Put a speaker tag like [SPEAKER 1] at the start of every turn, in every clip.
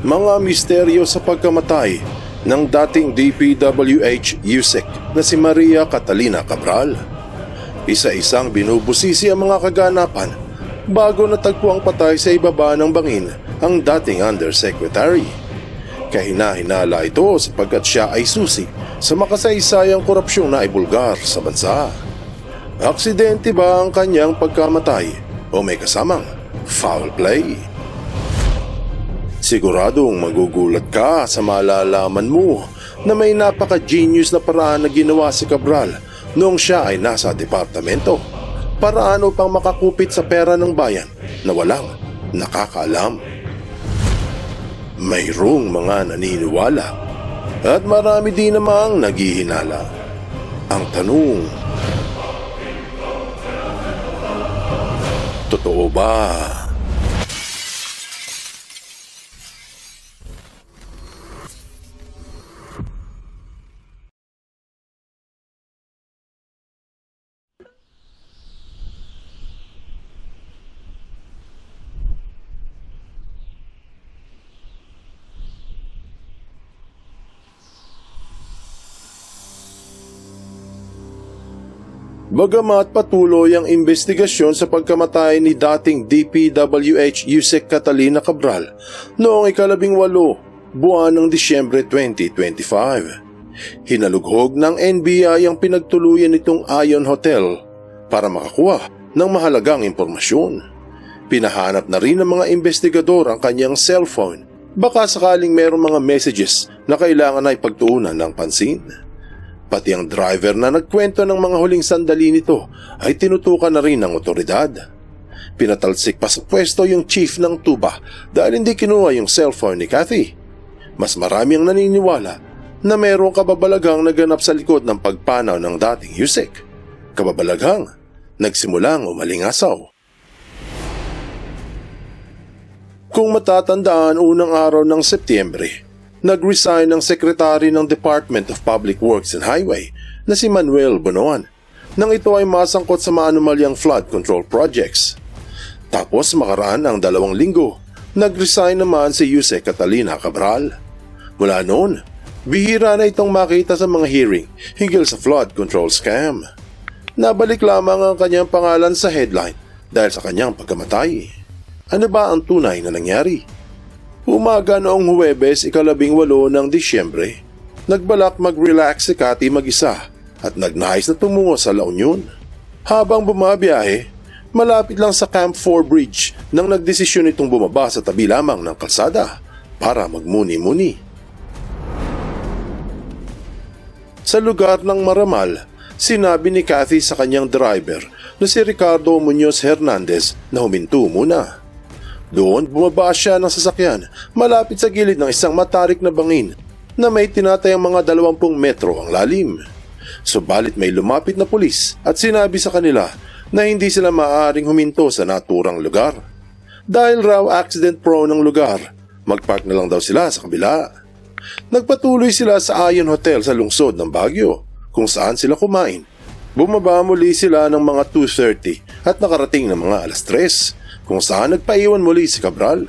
[SPEAKER 1] Mga misteryo sa pagkamatay ng dating DPWH USEC na si Maria Catalina Cabral. Isa-isang binubusisi ang mga kaganapan bago natagpuang patay sa ibaba ng bangin ang dating Undersecretary. Kahina-hinala ito sapagkat siya ay susi sa makasaysayang korupsyon na ibulgar sa bansa. Aksidente ba ang kanyang pagkamatay o may kasamang foul play? Siguradong magugulat ka sa malalaman mo na may napaka-genius na paraan na ginawa si Cabral noong siya ay nasa departamento. Paraan upang makakupit sa pera ng bayan na walang nakakaalam. Mayroong mga naniniwala at marami din namang naghihinala. Ang tanong, totoo ba? Bagamat patuloy ang investigasyon sa pagkamatay ni dating DPWH USEC Catalina Cabral noong 18 buwan ng Disyembre 2025, hinalughog ng NBI ang pinagtuluyan nitong Ion Hotel para makakuha ng mahalagang impormasyon. Pinahanap na rin ng mga investigador ang kanyang cellphone, baka sakaling mayroong mga messages na kailangan ay pagtuunan ng pansin. Pati ang driver na nagkwento ng mga huling sandali nito ay tinutukan na rin ng otoridad. Pinatalsik pa sa pwesto yung chief ng tuba dahil hindi kinuha yung cellphone ni Kathy. Mas marami ang naniniwala na mayroong kababalaghang naganap sa likod ng pagpanaw ng dating USEC. Kababalaghang nagsimulang umalingasaw. Kung matatandaan, unang araw ng Setyembre, nag-resign ang sekretary ng Department of Public Works and Highway na si Manuel Bonoan nang ito ay masangkot sa maanumalyang flood control projects. Tapos makaraan ang 2 linggo, nag-resign naman si USEC Catalina Cabral. Mula noon, bihira na itong makita sa mga hearing hinggil sa flood control scam. Nabalik lamang ang kanyang pangalan sa headline dahil sa kanyang pagkamatay. Ano ba ang tunay na nangyari? Umaga noong Huwebes, 18 ng Disyembre, nagbalak mag-relax si Cathy mag-isa at nagnais na tumungo sa La Union. Habang bumabiyahe, malapit lang sa Camp 4 Bridge nang nagdesisyon itong bumaba sa tabi lamang ng kalsada para magmuni-muni. Sa lugar ng Maramal, sinabi ni Cathy sa kanyang driver na si Ricardo Muñoz Hernandez na huminto muna. Doon bumaba siya ng sasakyan malapit sa gilid ng isang matarik na bangin na may tinatayang mga 20 metro ang lalim. Subalit may lumapit na pulis at sinabi sa kanila na hindi sila maaaring huminto sa naturang lugar. Dahil raw accident prone ang lugar, magpark na lang daw sila sa kabila. Nagpatuloy sila sa Ion Hotel sa lungsod ng Baguio kung saan sila kumain. Bumaba muli sila ng mga 2:30 at nakarating ng mga 3:00 kung saan nagpaiwan muli si Cabral.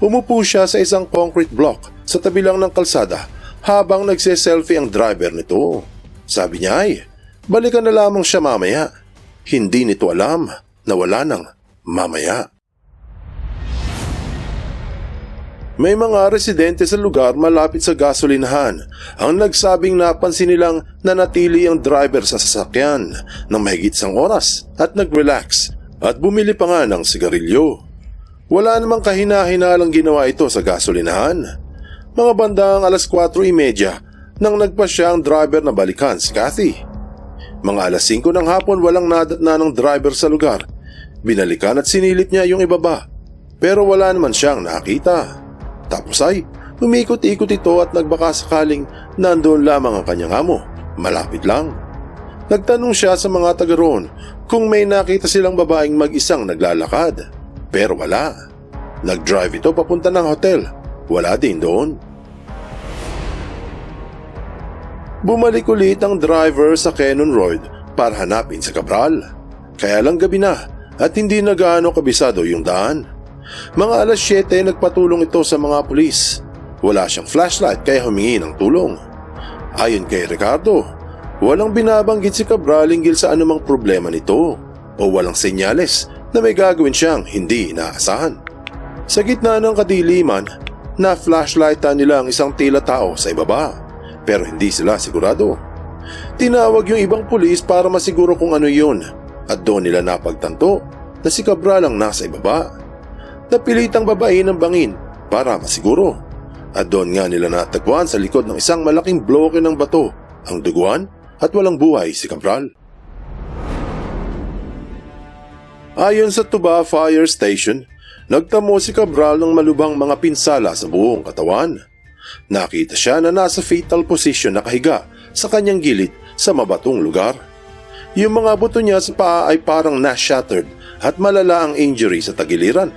[SPEAKER 1] Umupo siya sa isang concrete block sa tabi lang ng kalsada habang nagse-selfie ang driver nito. Sabi niya ay, balikan na lamang siya mamaya. Hindi nito alam na wala nang mamaya. May mga residente sa lugar malapit sa gasolinahan ang nagsabing napansin nilang nanatili ang driver sa sasakyan ng mahigit 1 oras at nag-relax at bumili pa nga ng sigarilyo. Wala namang kahina-hinalang ginawa ito sa gasolinahan. Mga bandang 4:30 nang nagpasya ang driver na balikan si Kathy. Mga 5 ng hapon walang nadatna ng driver sa lugar. Binalikan at sinilip niya yung ibaba, pero wala naman siyang nakita. Tapos ay umikot-ikot ito at nagbaka sakaling nandoon lamang ang kanyang amo, malapit lang. Nagtanong siya sa mga taga roon kung may nakita silang babaeng mag-isang naglalakad, pero wala. Nag-drive ito papunta ng hotel, wala din doon. Bumalik ulit ang driver sa Cannon Road para hanapin si Cabral. Kaya lang gabi na at hindi na gaano kabisado yung daan. Mga alas 7 nagpatulong ito sa mga pulis. Wala siyang flashlight kaya humingi ng tulong. Ayon kay Ricardo, walang binabanggit si Cabral hinggil sa anumang problema nito o walang senyales na may gagawin siyang hindi inaasahan. Sa gitna ng kadiliman, na-flashlightan nila ang isang tila tao sa ibaba pero hindi sila sigurado. Tinawag yung ibang pulis para masiguro kung ano yun at doon nila napagtanto na si Cabral ang nasa ibaba. Napilitang babae ng bangin para masiguro at doon nga nila natagpuan sa likod ng isang malaking bloke ng bato ang duguan at walang buhay si Cabral. Ayon sa Tuba Fire Station, nagtamo si Cabral ng malubhang mga pinsala sa buong katawan. Nakita siya na nasa fetal position nakahiga sa kanyang gilid sa mabatong lugar. Yung mga buto niya sa paa ay parang na-shattered at malala ang injury sa tagiliran.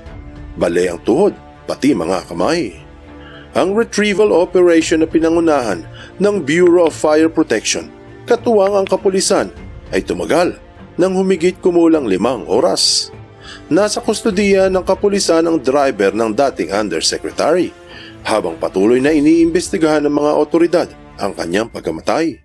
[SPEAKER 1] Bale ang tuhod, pati mga kamay. Ang retrieval operation na pinangunahan ng Bureau of Fire Protection, katuwang ang kapulisan, ay tumagal ng humigit kumulang 5 oras. Nasa kustodiya ng kapulisan ang driver ng dating undersecretary, habang patuloy na iniimbestigahan ng mga otoridad ang kanyang pagkamatay.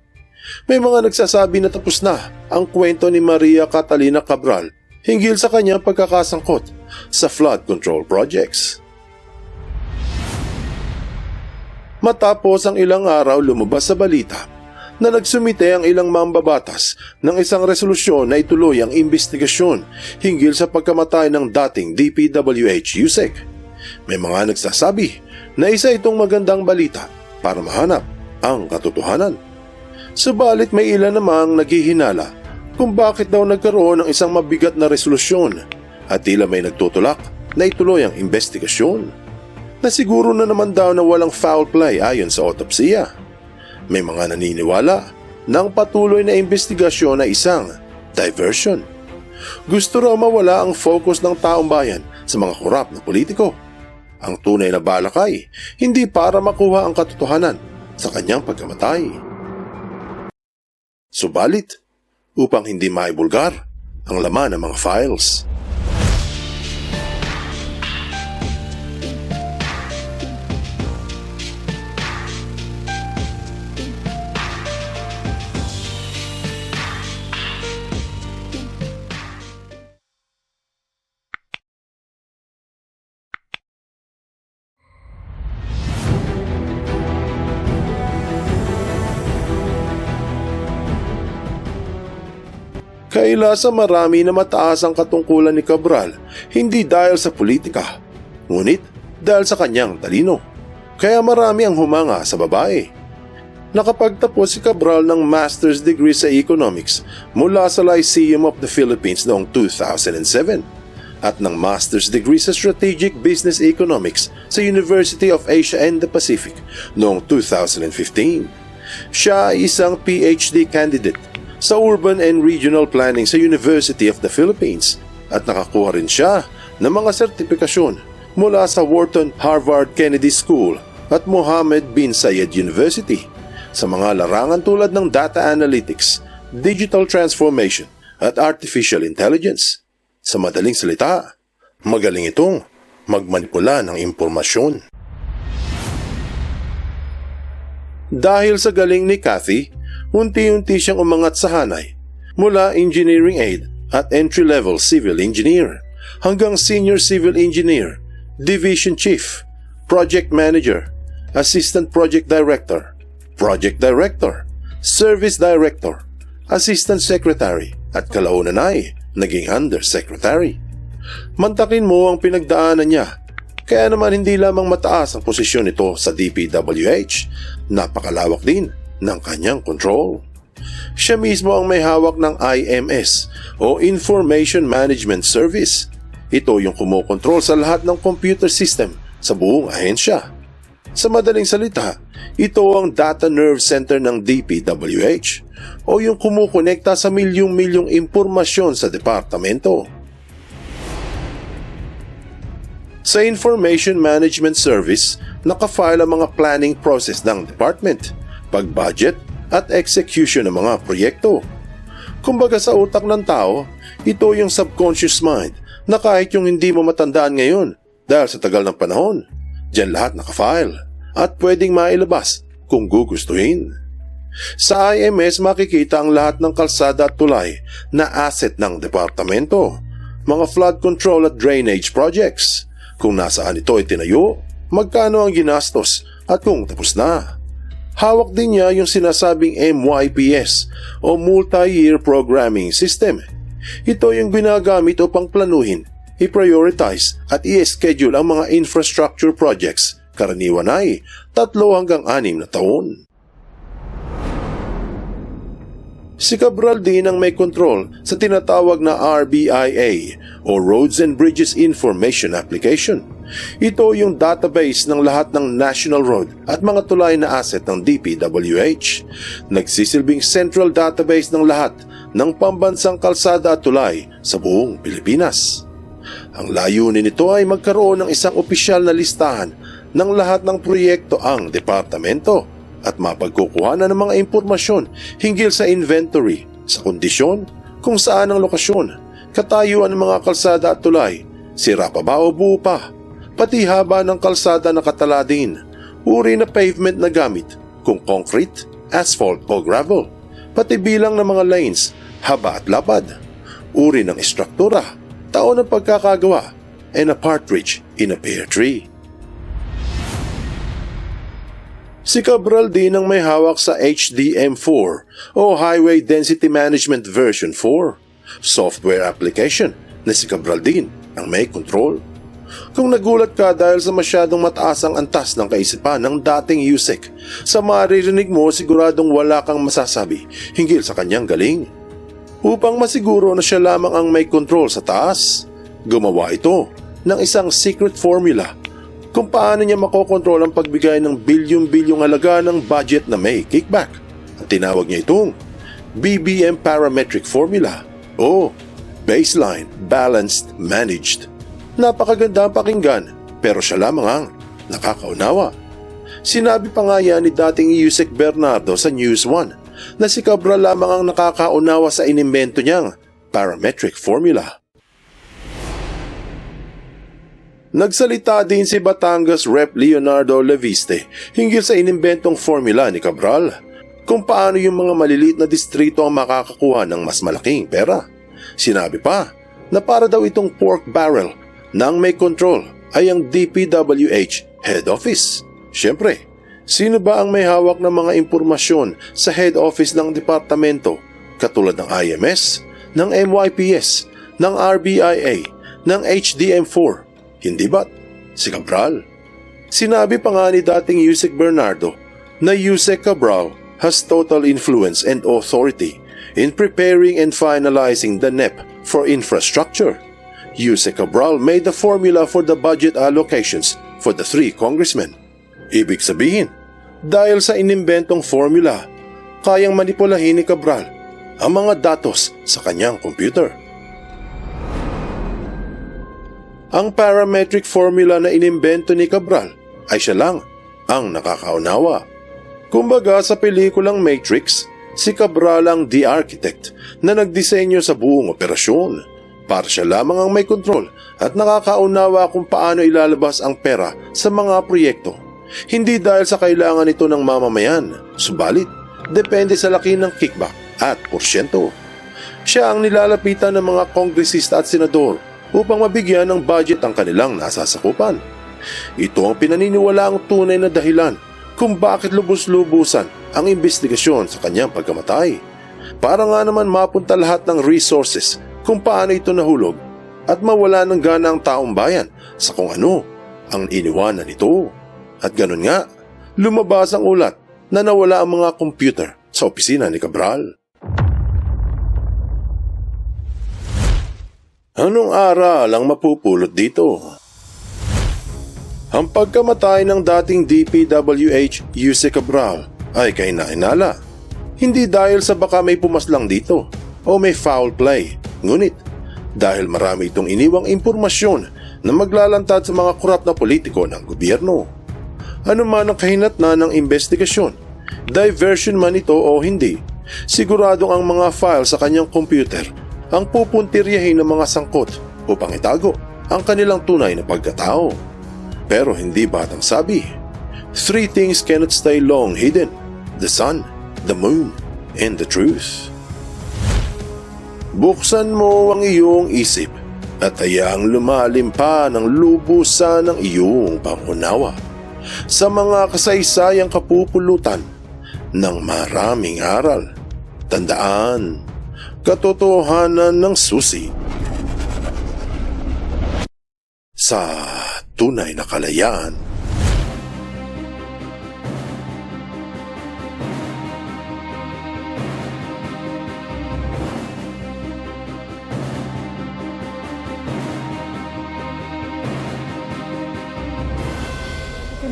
[SPEAKER 1] May mga nagsasabi na tapos na ang kwento ni Maria Catalina Cabral hinggil sa kanyang pagkakasangkot sa flood control projects. Matapos ang ilang araw lumabas sa balita na nagsumite ang ilang mambabatas ng isang resolusyon na ituloy ang investigasyon hinggil sa pagkamatay ng dating DPWH Yusek. May mga nagsasabi na isa itong magandang balita para mahanap ang katotohanan. Subalit may ilan namang naghihinala kung bakit daw nagkaroon ng isang mabigat na resolusyon at tila may nagtutulak na ituloy ang investigasyon. Nasiguro na naman daw na walang foul play ayon sa autopsiya. May mga naniniwala na ang patuloy na investigasyon ay isang diversion. Gusto raw mawala ang focus ng taong bayan sa mga korap na politiko. Ang tunay na balak ay hindi para makuha ang katotohanan sa kanyang pagkamatay. Subalit, upang hindi maibulgar ang laman ng mga files. Kaila sa marami na mataas ang katungkulan ni Cabral, hindi dahil sa politika, ngunit dahil sa kanyang talino. Kaya marami ang humanga sa babae. Nakapagtapos si Cabral ng master's degree sa economics mula sa Lyceum of the Philippines noong 2007 at ng master's degree sa strategic business economics sa University of Asia and the Pacific noong 2015. Siya ay isang PhD candidate sa Urban and Regional Planning sa University of the Philippines at nakakuha rin siya ng mga sertipikasyon mula sa Wharton Harvard Kennedy School at Mohammed bin Zayed University sa mga larangan tulad ng data analytics, digital transformation at artificial intelligence. Sa madaling salita, magaling itong magmanipula ng impormasyon. Dahil sa galing ni Cathy, unti-unti siyang umangat sa hanay mula engineering aide at entry-level civil engineer hanggang senior civil engineer, division chief, project manager, assistant project director, service director, assistant secretary at kalaunan ay naging undersecretary. Mantakin mo ang pinagdaanan niya, kaya naman hindi lamang mataas ang posisyon nito sa DPWH, napakalawak din ng kanyang control. Siya mismo ang may hawak ng IMS o Information Management Service. Ito yung kumokontrol sa lahat ng computer system sa buong ahensya. Sa madaling salita, ito ang data nerve center ng DPWH o yung kumukonekta sa milyong-milyong impormasyon sa departamento. Sa Information Management Service, nakafile ang mga planning process ng department, pag-budget at execution ng mga proyekto. Kumbaga sa utak ng tao, ito yung subconscious mind na kahit yung hindi mo matandaan ngayon, Dahil sa tagal ng panahon, diyan lahat nakafile at pwedeng mailabas kung gugustuhin. Sa IMS makikita ang lahat ng kalsada at tulay na asset ng departamento, mga flood control at drainage projects, kung nasaan ito itinayo, magkano ang ginastos at kung tapos na. Hawak din niya yung sinasabing MYPS o Multi-Year Programming System. Ito yung ginagamit upang planuhin, i-prioritize at i-schedule ang mga infrastructure projects, karaniwan ay 3 hanggang 6 na taon. Si Cabral din ang may control sa tinatawag na RBIA o Roads and Bridges Information Application. Ito yung database ng lahat ng national road at mga tulay na asset ng DPWH. Nagsisilbing central database ng lahat ng pambansang kalsada at tulay sa buong Pilipinas. Ang layunin nito ay magkaroon ng isang opisyal na listahan ng lahat ng proyekto ang departamento at mapagkukuhanan ng mga impormasyon hinggil sa inventory, sa kondisyon, kung saan ang lokasyon, katayuan ng mga kalsada at tulay, sira pa ba o buo pa, pati haba ng kalsada na katala din, uri na pavement na gamit, kung concrete, asphalt o gravel, pati bilang ng mga lanes, haba at lapad, uri ng estruktura, taon ng pagkakagawa, and a partridge in a pear tree. Si Cabral din ang may hawak sa HDM4 o Highway Density Management Version 4, software application na si Cabral din ang may control. Kung nagulat ka dahil sa masyadong mataas ang antas ng kaisipan ng dating USEC, sa maririnig mo siguradong wala kang masasabi hinggil sa kanyang galing. Upang masiguro na siya lamang ang may control sa taas, gumawa ito ng isang secret formula kung paano niya makokontrol ang pagbigay ng bilyong-bilyong halaga ng budget na may kickback. Ang tinawag niya itong BBM Parametric Formula o Baseline Balanced Managed. Napakaganda ang pakinggan pero siya lamang ang nakakaunawa. Sinabi pa nga yan ni dating Yusek Bernardo sa News 1 na si Cabral lamang ang nakakaunawa sa inimbento niyang parametric formula. Nagsalita din si Batangas Rep. Leonardo Leviste hinggil sa inimbentong formula ni Cabral kung paano yung mga maliliit na distrito ang makakakuha ng mas malaking pera. Sinabi pa na para daw itong pork barrel nang may control ay ang DPWH head office. Siyempre, sino ba ang may hawak ng mga impormasyon sa head office ng departamento katulad ng IMS, ng MYPS, ng RBIA, ng HDM4? Hindi ba't si Cabral? Sinabi pa nga ni dating Yusek Bernardo na Yusek Cabral has total influence and authority in preparing and finalizing the NEP for infrastructure. Yusek Cabral made the formula for the budget allocations for the 3 congressmen. Ibig sabihin, dahil sa inimbentong formula, kayang manipulahin ni Cabral ang mga datos sa kanyang computer. Ang parametric formula na inimbento ni Cabral ay siya lang ang nakakaunawa. Kumbaga sa pelikulang Matrix, si Cabral ang the architect na nagdisenyo sa buong operasyon. Para siya lamang ang may kontrol at nakakaunawa kung paano ilalabas ang pera sa mga proyekto. Hindi dahil sa kailangan ito ng mamamayan, subalit depende sa laki ng kickback at porsyento. Siya ang nilalapitan ng mga kongresista at senador upang mabigyan ng budget ang kanilang nasasakupan. Ito ang pinaniniwalaang tunay na dahilan kung bakit lubos-lubusan ang investigasyon sa kanyang pagkamatay. Para nga naman mapunta lahat ng resources kung paano ito nahulog at mawala ng gana ang taong bayan sa kung ano ang iniwanan nito. At ganun nga, lumabas ang ulat na nawala ang mga computer sa opisina ni Cabral. Anong aral ang mapupulot dito? Ang pagkamatay ng dating DPWH Yusek Cabral ay kahinala. Hindi dahil sa baka may pumaslang dito o may foul play, ngunit dahil marami itong iniwang impormasyon na maglalantad sa mga korap na politiko ng gobyerno. Ano man ang kahinatnan ng investigasyon, diversion man ito o hindi, siguradong ang mga file sa kanyang computer ang pupuntiryahin ng mga sangkot upang itago ang kanilang tunay na pagkatao. Pero hindi batang sabi. 3 things cannot stay long hidden: the sun, the moon, and the truth. Buksan mo ang iyong isip at hayaang lumalim pa ng lubusan ng iyong pangunawa sa mga kasaysayang kapupulutan ng maraming aral. Tandaan, katotohanan ng susi sa tunay na kalayaan.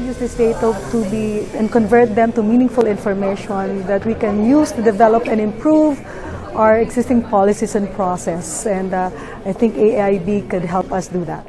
[SPEAKER 2] Use this data to be and convert them to meaningful information that we can use to develop and improve our existing policies and process. And I think AIB could help us do that.